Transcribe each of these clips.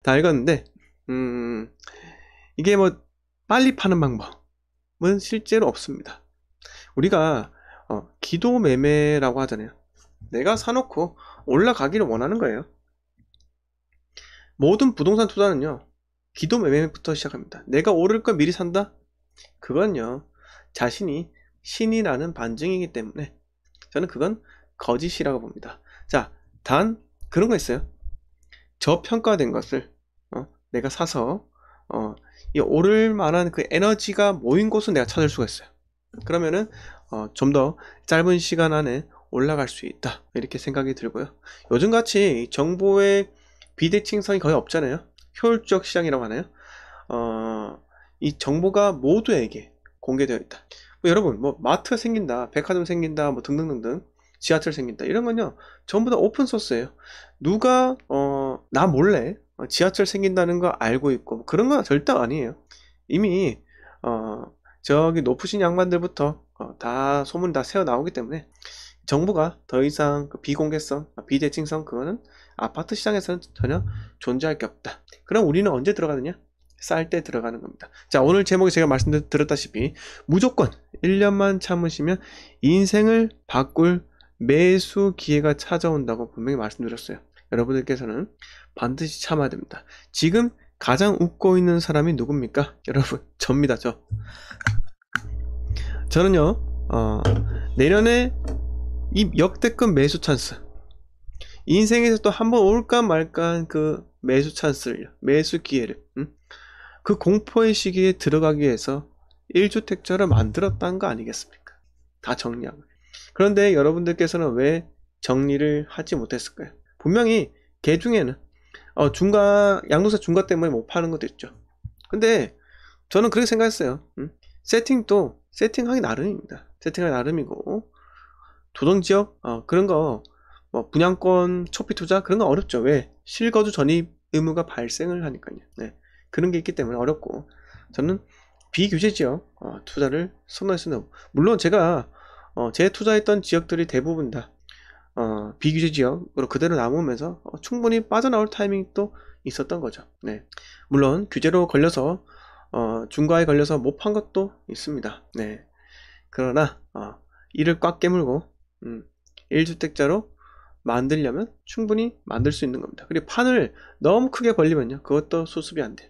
다 읽었는데 이게 뭐 빨리 파는 방법은 실제로 없습니다. 우리가 기도 매매라고 하잖아요. 내가 사놓고 올라가기를 원하는 거예요. 모든 부동산 투자는요, 기도 매매부터 시작합니다. 내가 오를 걸 미리 산다? 그건요, 자신이 신이라는 반증이기 때문에 저는 그건 거짓이라고 봅니다. 자, 단 그런 거 있어요. 저평가된 것을 내가 사서 이 오를 만한 그 에너지가 모인 곳은 내가 찾을 수가 있어요. 그러면은 좀 더 짧은 시간 안에 올라갈 수 있다, 이렇게 생각이 들고요. 요즘같이 정보의 비대칭성이 거의 없잖아요. 효율적 시장이라고 하나요? 이 정보가 모두에게 공개되어 있다. 뭐 여러분, 뭐 마트 생긴다, 백화점 생긴다, 뭐 등등등등, 지하철 생긴다, 이런 건요 전부 다 오픈 소스예요. 누가 나 몰래 지하철 생긴다는 거 알고 있고 뭐 그런 건 절대 아니에요. 이미 저기 높으신 양반들부터 다 소문 다 새어 나오기 때문에 정보가 더 이상 그 비공개성, 비대칭성, 그거는 아파트 시장에서는 전혀 존재할 게 없다. 그럼 우리는 언제 들어가느냐? 쌀 때 들어가는 겁니다. 자, 오늘 제목에 제가 말씀드렸다시피 무조건 1년만 참으시면 인생을 바꿀 매수 기회가 찾아온다고 분명히 말씀드렸어요. 여러분들께서는 반드시 참아야 됩니다. 지금 가장 웃고 있는 사람이 누굽니까? 여러분, 접니다. 저는요 내년에 이 역대급 매수 찬스, 인생에서 또 한번 올까 말까 그 매수 찬스를, 매수 기회를 그 공포의 시기에 들어가기 위해서 1주택자를 만들었다는 거 아니겠습니까? 다 정리하고. 그런데 여러분들께서는 왜 정리를 하지 못했을까요? 분명히 개 중에는 양도세 중과 때문에 못 파는 것도 있죠. 근데 저는 그렇게 생각했어요. 세팅도 세팅하기 나름입니다. 세팅하기 나름이고, 조정지역 그런 거, 뭐 분양권 초피 투자 그런 거 어렵죠. 왜? 실거주 전입 의무가 발생을 하니까요. 네. 그런 게 있기 때문에 어렵고, 저는 비규제 지역 투자를 선호했습니다. 물론 제가 제 투자했던 지역들이 대부분 다 비규제 지역으로 그대로 남으면서 충분히 빠져나올 타이밍도 있었던 거죠. 네. 물론 규제로 걸려서 중과에 걸려서 못 판 것도 있습니다. 네. 그러나 이를 꽉 깨물고 1주택자로 만들려면 충분히 만들 수 있는 겁니다. 그리고 판을 너무 크게 벌리면요, 그것도 수습이 안 돼요.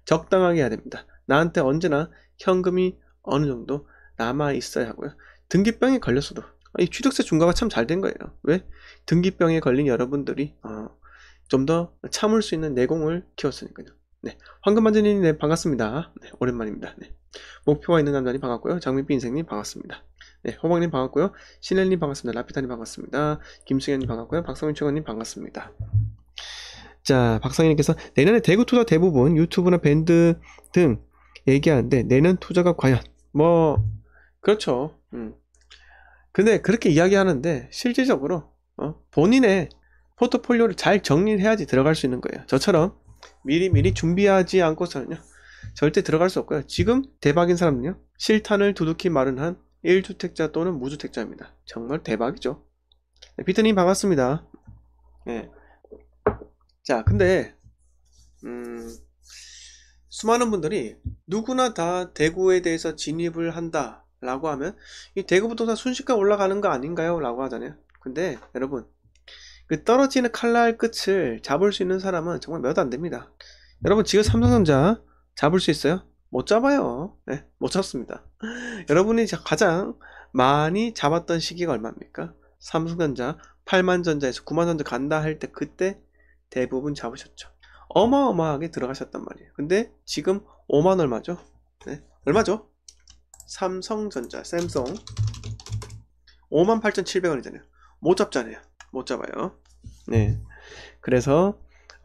적당하게 해야 됩니다. 나한테 언제나 현금이 어느 정도 남아 있어야 하고요. 등기병에 걸렸어도 이 취득세 중과가 참 잘 된 거예요. 왜? 등기병에 걸린 여러분들이 좀 더 참을 수 있는 내공을 키웠으니까요. 네, 황금만전님, 네, 반갑습니다. 네, 오랜만입니다. 네. 목표가 있는 남자님 반갑고요. 장민비 인생님 반갑습니다. 네, 호박님 반갑고요. 신엘님 반갑습니다. 라피타님 반갑습니다. 김승현님 반갑고요. 박성윤 최고님 반갑습니다. 자, 박상희님께서 내년에 대구 투자 대부분 유튜브나 밴드 등 얘기하는데 내년 투자가 과연 뭐 그렇죠. 근데 그렇게 이야기하는데 실질적으로 본인의 포트폴리오를 잘 정리를 해야지 들어갈 수 있는 거예요. 저처럼 미리 준비하지 않고서는요 절대 들어갈 수 없고요. 지금 대박인 사람은요, 실탄을 두둑히 마련한 1주택자 또는 무주택자입니다. 정말 대박이죠. 네, 피트님 반갑습니다. 네. 자, 근데 수많은 분들이 누구나 다 대구에 대해서 진입을 한다 라고 하면 이 대구 부동산 순식간에 올라가는 거 아닌가요? 라고 하잖아요. 근데 여러분, 그 떨어지는 칼날 끝을 잡을 수 있는 사람은 정말 몇 안 됩니다. 여러분, 지금 삼성전자 잡을 수 있어요? 못 잡아요. 네, 못 잡습니다. 여러분이 가장 많이 잡았던 시기가 얼마입니까? 삼성전자 8만전자에서 9만전자 간다 할 때, 그때 대부분 잡으셨죠. 어마어마하게 들어가셨단 말이에요. 근데 지금 5만 얼마죠? 네, 얼마죠? 삼성전자, 샘송 58,700원이잖아요. 못 잡잖아요. 못 잡아요. 네. 그래서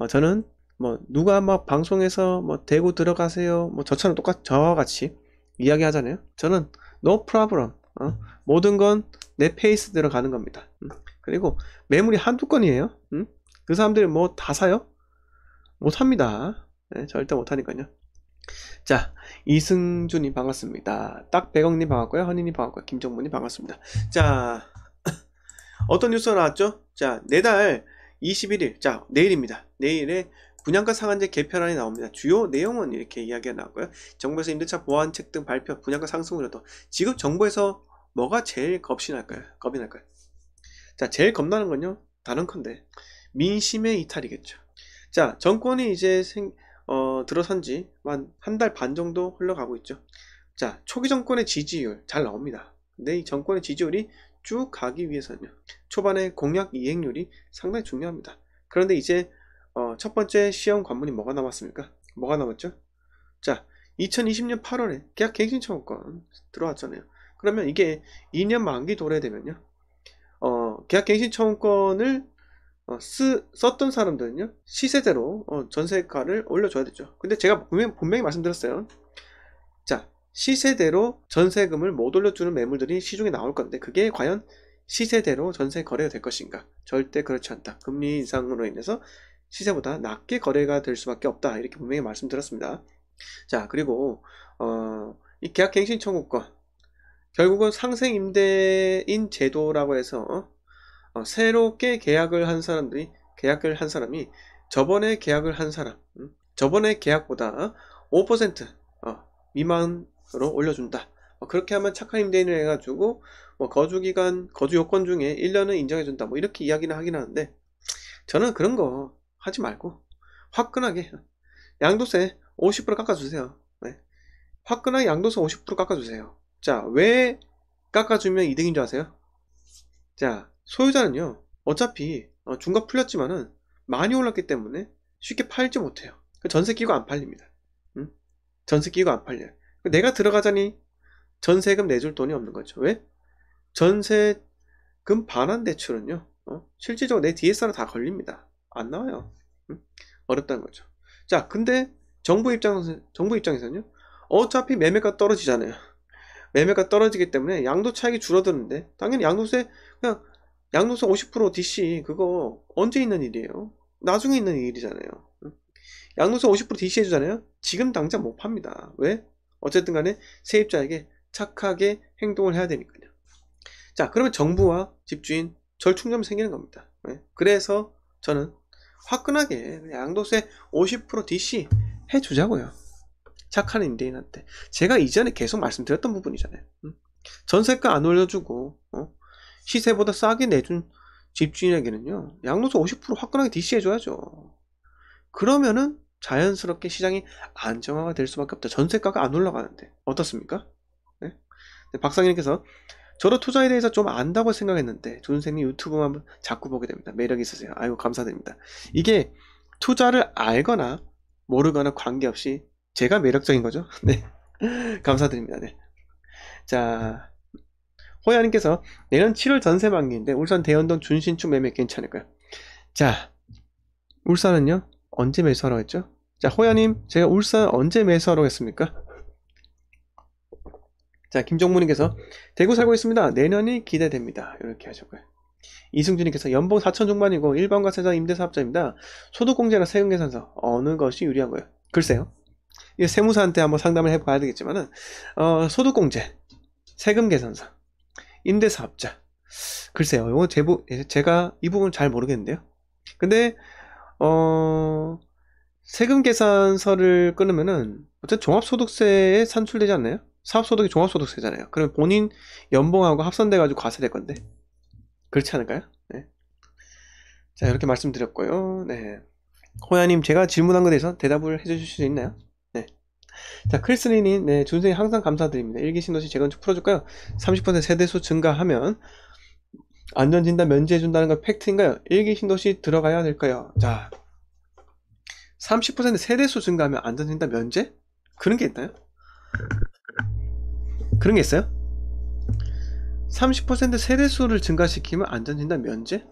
저는 뭐 누가 막 방송에서 뭐 대구 들어가세요, 뭐 저처럼 저와 같이 이야기 하잖아요. 저는 no problem. 모든 건 내 페이스대로 가는 겁니다. 그리고 매물이 한두 건이에요. 그 사람들이 뭐 다 사요? 못 합니다. 네, 절대 못 하니까요. 자, 이승준님 반갑습니다. 딱 100억님 반갑고요. 허니님 반갑고요. 김정문님 반갑습니다. 자, 어떤 뉴스가 나왔죠? 자, 내달 21일, 자, 내일입니다. 내일에 분양가 상한제 개편안이 나옵니다. 주요 내용은 이렇게 이야기가 나왔고요. 정부에서 임대차 보완책 등 발표, 분양가 상승으로도 지금 정부에서 뭐가 제일 겁이 날까요? 자, 제일 겁나는 건요, 다른컨대 민심의 이탈이겠죠. 자, 정권이 이제 들어선 지 한 달 반 정도 흘러가고 있죠. 자, 초기 정권의 지지율 잘 나옵니다. 근데 이 정권의 지지율이 쭉 가기 위해서는요, 초반에 공약 이행률이 상당히 중요합니다. 그런데 이제 첫 번째 시험 관문이 뭐가 남았습니까? 뭐가 남았죠? 자, 2020년 8월에 계약갱신청구권 들어왔잖아요. 그러면 이게 2년 만기 도래되면요, 계약갱신청구권을 썼던 사람들은요, 시세대로 전세가를 올려줘야 되죠. 근데 제가 분명히 말씀드렸어요. 자, 시세대로 전세금을 못 올려주는 매물들이 시중에 나올 건데, 그게 과연 시세대로 전세 거래가 될 것인가? 절대 그렇지 않다. 금리 인상으로 인해서 시세보다 낮게 거래가 될 수밖에 없다. 이렇게 분명히 말씀드렸습니다. 자, 그리고 이 계약갱신 청구권, 결국은 상생임대인 제도라고 해서 새롭게 계약을 한 사람이 저번에 계약을 한 사람, 저번에 계약보다 5% 미만으로 올려준다. 그렇게 하면 착한 임대인을 해가지고 거주기간, 거주 요건 중에 1년은 인정해준다. 뭐 이렇게 이야기는 하긴 하는데, 저는 그런 거 하지 말고 화끈하게 양도세 50% 깎아주세요. 네. 화끈하게 양도세 50% 깎아주세요. 자, 왜 깎아주면 이득인 줄 아세요? 자, 소유자는요, 어차피 중과 풀렸지만은 많이 올랐기 때문에 쉽게 팔지 못해요. 전세 끼고 안 팔립니다. 응? 전세 끼고 안 팔려요. 내가 들어가자니 전세금 내줄 돈이 없는 거죠. 왜? 전세금 반환 대출은요, 실질적으로 내 DSR로 다 걸립니다. 안 나와요. 응? 어렵다는 거죠. 자, 근데 정부 입장에서는요, 어차피 매매가 떨어지잖아요. 매매가 떨어지기 때문에 양도 차익이 줄어드는데, 당연히 양도세 50% DC 그거 언제 있는 일이에요? 나중에 있는 일이잖아요. 양도세 50% DC 해주잖아요. 지금 당장 못 팝니다. 왜? 어쨌든 간에 세입자에게 착하게 행동을 해야 되니까요. 자, 그러면 정부와 집주인 절충점이 생기는 겁니다. 네? 그래서 저는 화끈하게 양도세 50% DC 해주자고요. 착한 임대인한테. 제가 이전에 계속 말씀드렸던 부분이잖아요. 전세가 안 올려주고 시세보다 싸게 내준 집주인에게는요, 양도세 50% 화끈하게 DC 해줘야죠. 그러면은 자연스럽게 시장이 안정화가 될 수밖에 없다. 전세가가 안 올라가는데 어떻습니까? 네? 박상현님께서 저도 투자에 대해서 좀 안다고 생각했는데 조선생님 유튜브만 자꾸 보게 됩니다. 매력 있으세요. 아이고, 감사드립니다. 이게 투자를 알거나 모르거나 관계없이 제가 매력적인 거죠. 네. 감사드립니다. 네. 자, 호야님께서 내년 7월 전세 만기인데 울산 대연동 준신축 매매 괜찮을까요? 자, 울산은요, 언제 매수하라고 했죠? 자, 호야님, 제가 울산 언제 매수하라고 했습니까? 자, 김정무님께서 대구 살고 있습니다. 내년이 기대됩니다. 이렇게 하셨고요. 이승준님께서 연봉 4천 중반이고 일반과 세자 임대사업자입니다. 소득공제나 세금계산서 어느 것이 유리한거예요? 글쎄요. 이 세무사한테 한번 상담을 해봐야 되겠지만은 소득공제, 세금계산서, 임대사업자. 글쎄요. 이거 제가 이 부분 잘 모르겠는데요. 근데 세금계산서를 끊으면은 어쨌든 종합소득세에 산출되지 않나요? 사업소득이 종합소득세잖아요. 그러면 본인 연봉하고 합산돼가지고 과세될 건데 그렇지 않을까요? 네. 자, 이렇게 말씀드렸고요. 네. 호야님, 제가 질문한 것에 대해서 대답을 해주실 수 있나요? 네. 자, 크리스리님, 네, 준생님 항상 감사드립니다. 일기 신도시 재건축 풀어줄까요? 30% 세대수 증가하면 안전진단 면제해준다는 건 팩트인가요? 일기 신도시 들어가야 될까요? 자, 30% 세대수 증가하면 안전진단 면제? 그런 게 있나요? 그런 게 있어요? 30% 세대수를 증가시키면 안전진단 면제?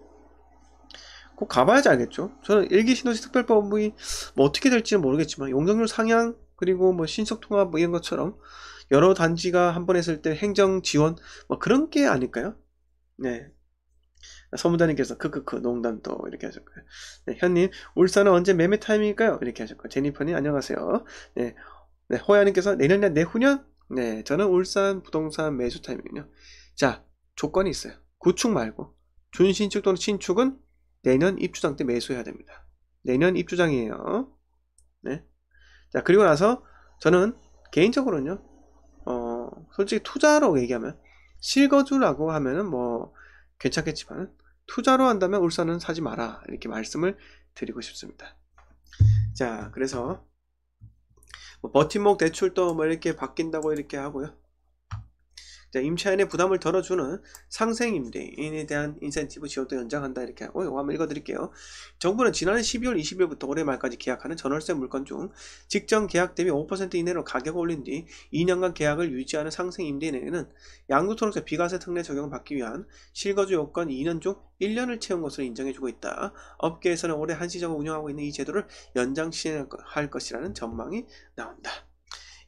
꼭 가봐야지 알겠죠. 저는 일기 신도시 특별법이 뭐 어떻게 될지는 모르겠지만 용적률 상향, 그리고 뭐 신속통합 뭐 이런 것처럼 여러 단지가 한 번 했을 때 행정 지원 뭐 그런 게 아닐까요? 네. 서무자님께서 크크크 농담도 이렇게 하셨고요. 네, 현님, 울산은 언제 매매 타임일까요? 이렇게 하셨고, 제니퍼님 안녕하세요. 네, 네, 호야님께서 내년이나 내후년? 네, 저는 울산 부동산 매수 타임이군요. 자, 조건이 있어요. 구축 말고 준신축 또는 신축은 내년 입주장 때 매수해야 됩니다. 내년 입주장이에요. 네. 자, 그리고 나서 저는 개인적으로는요, 솔직히 투자로 얘기하면, 실거주라고 하면은 뭐, 괜찮겠지만, 투자로 한다면 울산은 사지 마라. 이렇게 말씀을 드리고 싶습니다. 자, 그래서, 뭐 버팀목 대출도 뭐 이렇게 바뀐다고 이렇게 하고요. 자, 임차인의 부담을 덜어주는 상생임대인에 대한 인센티브 지원도 연장한다 이렇게 하고 이거 한번 읽어드릴게요. 정부는 지난해 12월 20일부터 올해 말까지 계약하는 전월세 물건 중 직전 계약 대비 5% 이내로 가격을 올린 뒤 2년간 계약을 유지하는 상생임대인에게는 양도소득세 비과세 특례 적용을 받기 위한 실거주 요건 2년 중 1년을 채운 것으로 인정해주고 있다. 업계에서는 올해 한시적으로 운영하고 있는 이 제도를 연장 시행할 것이라는 전망이 나온다.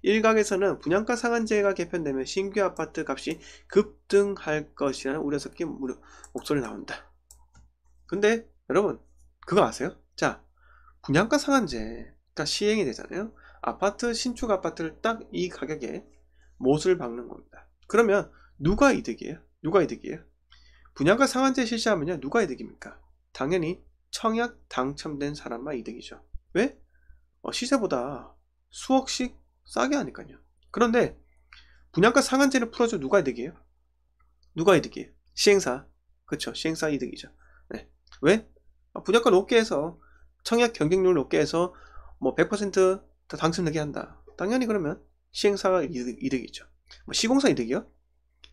일각에서는 분양가 상한제가 개편되면 신규 아파트 값이 급등할 것이라는 우려 섞인 목소리 나온다. 근데 여러분 그거 아세요? 자, 분양가 상한제가 시행이 되잖아요. 아파트 신축 아파트를 딱 이 가격에 못을 박는 겁니다. 그러면 누가 이득이에요? 누가 이득이에요? 분양가 상한제 실시하면요 누가 이득입니까? 당연히 청약 당첨된 사람만 이득이죠. 왜? 시세보다 수억씩 싸게 하니까요. 그런데 분양가 상한제를 풀어줘 누가 이득이에요? 누가 이득이에요? 시행사. 그쵸, 시행사 이득이죠. 네. 왜? 분양가 높게 해서 청약 경쟁률 높게 해서 뭐 100% 당첨되게 한다. 당연히 그러면 시행사가 이득이죠. 뭐 시공사 이득이요?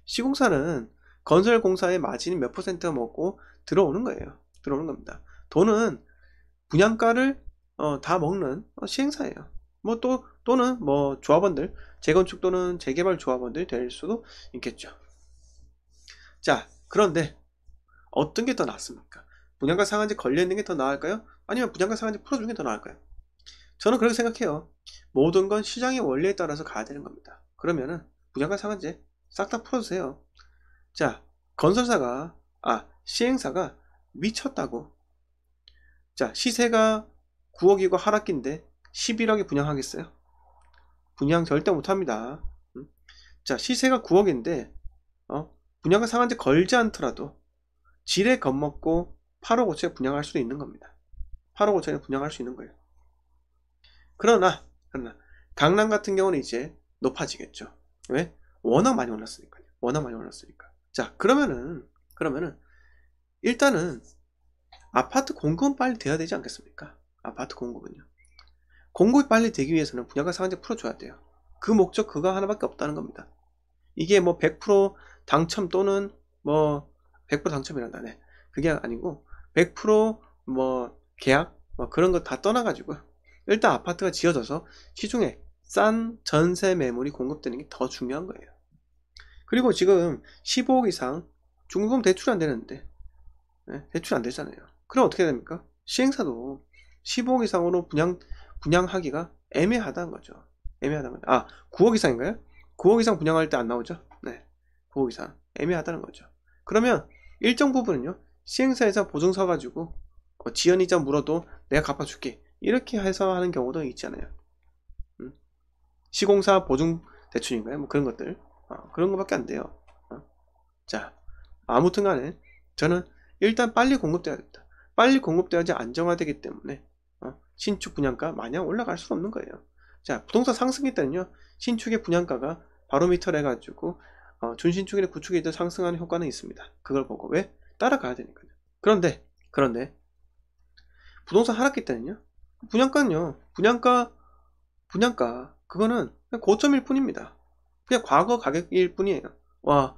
시공사는 건설공사의 마진이 몇 퍼센트 먹고 들어오는 거예요. 들어오는 겁니다. 돈은 분양가를 다 먹는 시행사예요. 뭐 또는 뭐 조합원들, 재건축 또는 재개발 조합원들이 될 수도 있겠죠. 자, 그런데 어떤 게 더 낫습니까? 분양가 상한제 걸려있는 게 더 나을까요? 아니면 분양가 상한제 풀어주는 게 더 나을까요? 저는 그렇게 생각해요. 모든 건 시장의 원리에 따라서 가야 되는 겁니다. 그러면은 분양가 상한제 싹 다 풀어주세요. 자, 시행사가 미쳤다고. 자, 시세가 9억이고 하락기인데 11억에 분양하겠어요? 분양 절대 못합니다. 자, 시세가 9억인데 분양가 상한제 걸지 않더라도 지레 겁먹고 8억 5천에 분양할 수도 있는 겁니다. 8억 5천에 분양할 수 있는 거예요. 그러나 강남 같은 경우는 이제 높아지겠죠. 왜? 워낙 많이 올랐으니까요. 워낙 많이 올랐으니까. 자, 그러면은 일단은 아파트 공급은 빨리 돼야 되지 않겠습니까? 아파트 공급은요. 공급이 빨리 되기 위해서는 분양가 상한제 풀어줘야 돼요. 그 목적 그거 하나밖에 없다는 겁니다. 이게 뭐 100% 당첨 또는 뭐 100% 당첨이란다. 네. 그게 아니고 100% 계약 그런 거 다 떠나가지고 일단 아파트가 지어져서 시중에 싼 전세 매물이 공급되는 게 더 중요한 거예요. 그리고 지금 15억 이상 중도금 대출이 안 되는데 대출이 안 되잖아요. 그럼 어떻게 됩니까? 시행사도 15억 이상으로 분양하기가 애매하다는 거죠. 애매하다는 거죠. 9억 이상인가요? 9억 이상 분양할 때 안 나오죠? 네. 9억 이상. 애매하다는 거죠. 그러면 일정 부분은요, 시행사에서 보증 서가지고, 지연이자 물어도 내가 갚아줄게. 이렇게 해서 하는 경우도 있잖아요. 시공사 보증 대출인가요? 뭐 그런 것들. 그런 거밖에 안 돼요. 자, 아무튼 간에, 저는 일단 빨리 공급돼야 됩니다. 빨리 공급돼야지 안정화되기 때문에, 신축 분양가 마냥 올라갈 수 없는 거예요. 자, 부동산 상승일 때는요, 신축의 분양가가 바로미터를 해가지고 준신축이나 구축이든 상승하는 효과는 있습니다. 그걸 보고 왜? 따라가야 되니까요. 그런데 부동산 하락기 때는요, 분양가는요, 분양가 그거는 그냥 고점일 뿐입니다. 그냥 과거 가격일 뿐이에요. 와,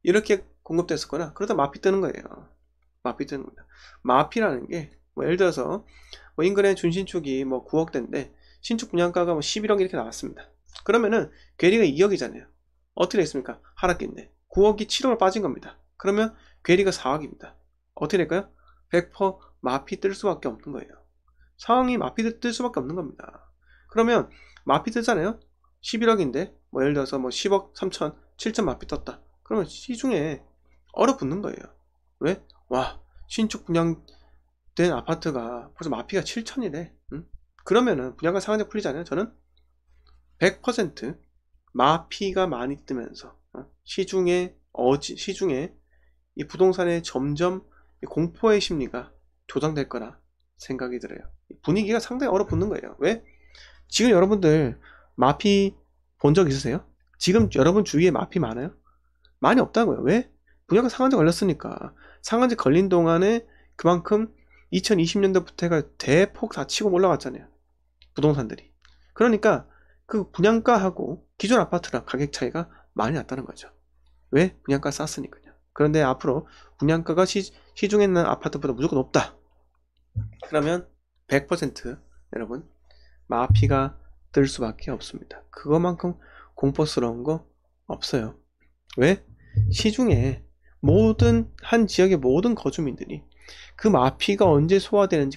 이렇게 공급됐었거나 그러다 마피 뜨는 거예요. 마피 뜨는 겁니다. 마피라는 게 예를 들어서 인근의 준신축이 9억대인데 신축 분양가가 11억 이렇게 나왔습니다. 그러면은 괴리가 2억이잖아요. 어떻게 됐습니까? 하락기인데 9억이 7억을 빠진 겁니다. 그러면 괴리가 4억입니다. 어떻게 될까요? 100% 마피 뜰 수밖에 없는 거예요. 상황이 마피 뜰 수밖에 없는 겁니다. 그러면 마피 뜨잖아요. 11억인데 예를 들어서 10억 3천 7천 마피 떴다. 그러면 시중에 얼어붙는 거예요. 왜? 와, 신축 분양된 아파트가 벌써 마피가 7천이래. 그러면은 분양가 상한제 풀리잖아요. 저는 100% 마피가 많이 뜨면서 시중에 이 부동산에 점점 공포의 심리가 조장될 거라 생각이 들어요. 분위기가 상당히 얼어붙는 거예요. 왜? 지금 여러분들 마피 본 적 있으세요? 지금 여러분 주위에 마피 많아요? 많이 없다고요. 왜? 분양가 상한제 걸렸으니까. 상한제 걸린 동안에 그만큼 2020년도부터 해가 대폭 다 치고 올라갔잖아요. 부동산들이. 그러니까 그 분양가하고 기존 아파트랑 가격 차이가 많이 났다는 거죠. 왜? 분양가 쌌으니까요. 그런데 앞으로 분양가가 시중에 있는 아파트보다 무조건 높다. 그러면 100% 여러분 마피가 들 수밖에 없습니다. 그거만큼 공포스러운 거 없어요. 왜? 시중에 모든 한 지역의 모든 거주민들이 그 마피가 언제 소화되는지